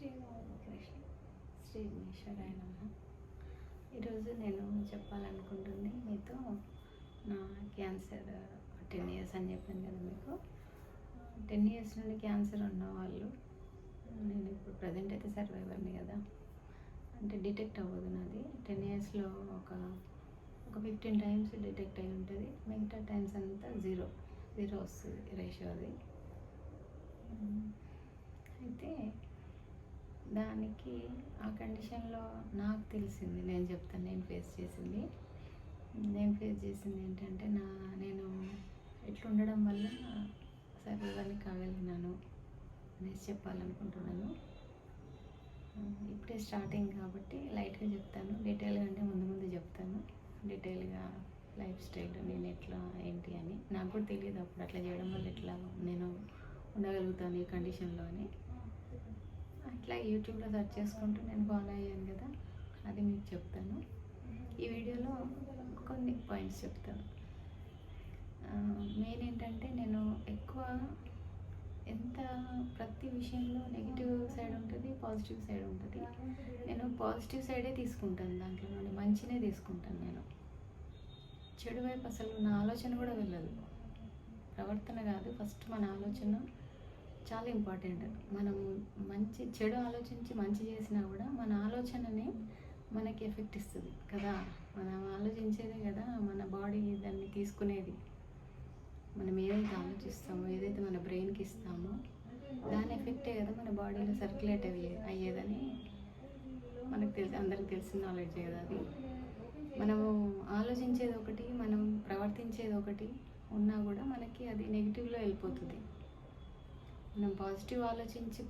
శ్రీ రామకృష్ణ శ్రీ విఘ్నేశ్వరాయ నమః. ఈరోజు నేను చెప్పాలనుకుంటుంది మీతో నా క్యాన్సర్ 10 ఇయర్స్ అని చెప్పాను కదా మీకు. 10 ఇయర్స్ నుండి క్యాన్సర్ ఉన్న వాళ్ళు, నేను ఇప్పుడు ప్రజెంట్ అయితే సర్వైవర్ని కదా, అంటే డిటెక్ట్ అవ్వదు నాది. 10 ఇయర్స్లో ఒక 15 టైమ్స్ డిటెక్ట్ అయి ఉంటుంది. మిగతా టైమ్స్ అంతా జీరో వస్తుంది రేషియో అది. అయితే దానికి ఆ కండిషన్లో నాకు తెలిసింది, నేను చెప్తాను. నేను ఫేస్ చేసింది ఏంటంటే, నేను ఎట్లా ఉండడం వల్ల సర్వైవర్ని కాగలిగినాను అనేసి చెప్పాలనుకుంటున్నాను. ఇప్పుడే స్టార్టింగ్ కాబట్టి లైట్గా చెప్తాను. డీటెయిల్గా అంటే ముందు చెప్తాను. డీటెయిల్గా లైఫ్ స్టైల్ నేను ఎట్లా ఏంటి అని నాకు కూడా తెలియదు అప్పుడు. అట్లా చేయడం వల్ల ఎట్లా నేను ఉండగలుగుతాను ఈ కండిషన్లో అని. అట్లా యూట్యూబ్లో సెర్చ్ చేసుకుంటూ నేను ఫాలో అయ్యాను కదా, అది మీకు చెప్తాను. ఈ వీడియోలో కొన్ని పాయింట్స్ చెప్తాను. మెయిన్ ఏంటంటే, నేను ఎక్కువ ప్రతి విషయంలో నెగిటివ్ సైడ్ ఉంటుంది, పాజిటివ్ సైడ్ ఉంటుంది. నేను పాజిటివ్ సైడే తీసుకుంటాను, దాంట్లో నుండి మంచినే తీసుకుంటాను. నేను చెడు వైపు అసలు నా ఆలోచన కూడా వెళ్ళదు. ప్రవర్తన కాదు, ఫస్ట్ మన ఆలోచన చాలా ఇంపార్టెంట్. మనం చెడు ఆలోచించి మంచి చేసినా కూడా మన ఆలోచననే మనకి ఎఫెక్ట్ ఇస్తుంది కదా. మనం ఆలోచించేదే కదా మన బాడీ దాన్ని తీసుకునేది. మనం ఏదైతే ఆలోచిస్తామో, ఏదైతే మన బ్రెయిన్కి ఇస్తామో, దాని ఎఫెక్టే కదా మన బాడీలో సర్క్యులేట్ అయ్యేదని మనకు తెలిసి, అందరికి తెలిసిన నాలెడ్జ్ కదా అది. మనము ఆలోచించేది ఒకటి, మనం ప్రవర్తించేది ఒకటి ఉన్నా కూడా మనకి అది నెగిటివ్లో వెళ్ళిపోతుంది. మనం పాజిటివ్ ఆలోచించి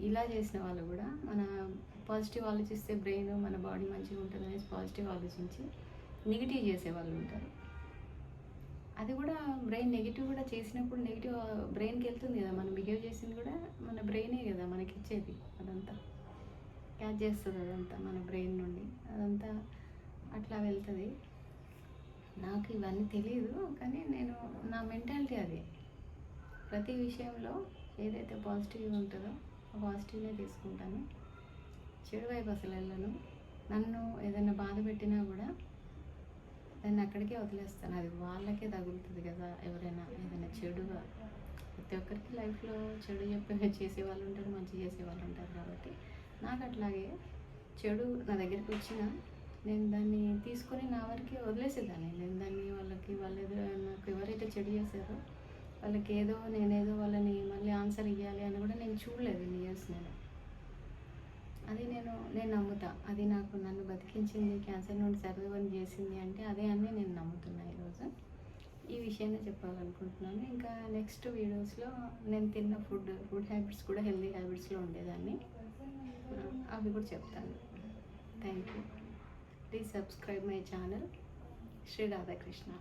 ఇలా చేసిన వాళ్ళు కూడా, మన పాజిటివ్ ఆలోచిస్తే బ్రెయిన్, మన బాడీ మంచిగా ఉంటుంది అనేసి పాజిటివ్ ఆలోచించి నెగిటివ్ చేసే వాళ్ళు ఉంటారు. అది కూడా బ్రెయిన్ నెగిటివ్ కూడా చేసినప్పుడు నెగిటివ్ బ్రెయిన్కి వెళ్తుంది కదా. మనం బిహేవ్ చేసింది కూడా మన బ్రెయినే కదా మనకి ఇచ్చేది. అదంతా క్యాచ్ చేస్తుంది, అదంతా మన బ్రెయిన్ నుండి అదంతా అట్లా వెళ్తుంది. నాకు ఇవన్నీ తెలియదు, కానీ నా మెంటాలిటీ అది. ప్రతి విషయంలో ఏదైతే పాజిటివ్ ఉంటుందో ఆ పాజిటివ్నే తీసుకుంటాను. చెడు వైపు అసలు వెళ్ళను. నన్ను ఏదైనా బాధ పెట్టినా కూడా దాన్ని అక్కడికే వదిలేస్తాను. అది వాళ్ళకే తగులుతుంది కదా. ఎవరైనా ఏదైనా చెడుగా, ప్రతి ఒక్కరికి లైఫ్లో చెడు చేసే వాళ్ళు ఉంటారు, మంచి చేసే వాళ్ళు ఉంటారు. కాబట్టి నాకు అట్లాగే చెడు నా దగ్గరికి వచ్చినా నేను దాన్ని తీసుకొని నా వరకే వదిలేసేదాన్ని. నేను దాన్ని నాకు ఎవరైతే చెడు చేశారో వాళ్ళకి నేనేదో వాళ్ళని మళ్ళీ ఆన్సర్ ఇవ్వాలి అని కూడా నేను చూడలేదు ఇన్ని ఇయర్స్. అది నేను నమ్ముతా. అది నన్ను బతికించింది, క్యాన్సర్ నుండి సర్వైవర్ చేసింది అంటే అదే అని నేను నమ్ముతున్నా. ఈరోజు ఈ విషయాన్ని చెప్పాలనుకుంటున్నాను. ఇంకా నెక్స్ట్ వీడియోస్లో నేను తిన్న ఫుడ్ హ్యాబిట్స్ కూడా హెల్దీ హ్యాబిట్స్లో ఉండేదాన్ని, అవి కూడా చెప్తాను. Thank you. Please subscribe my channel Shri Radhakrishna.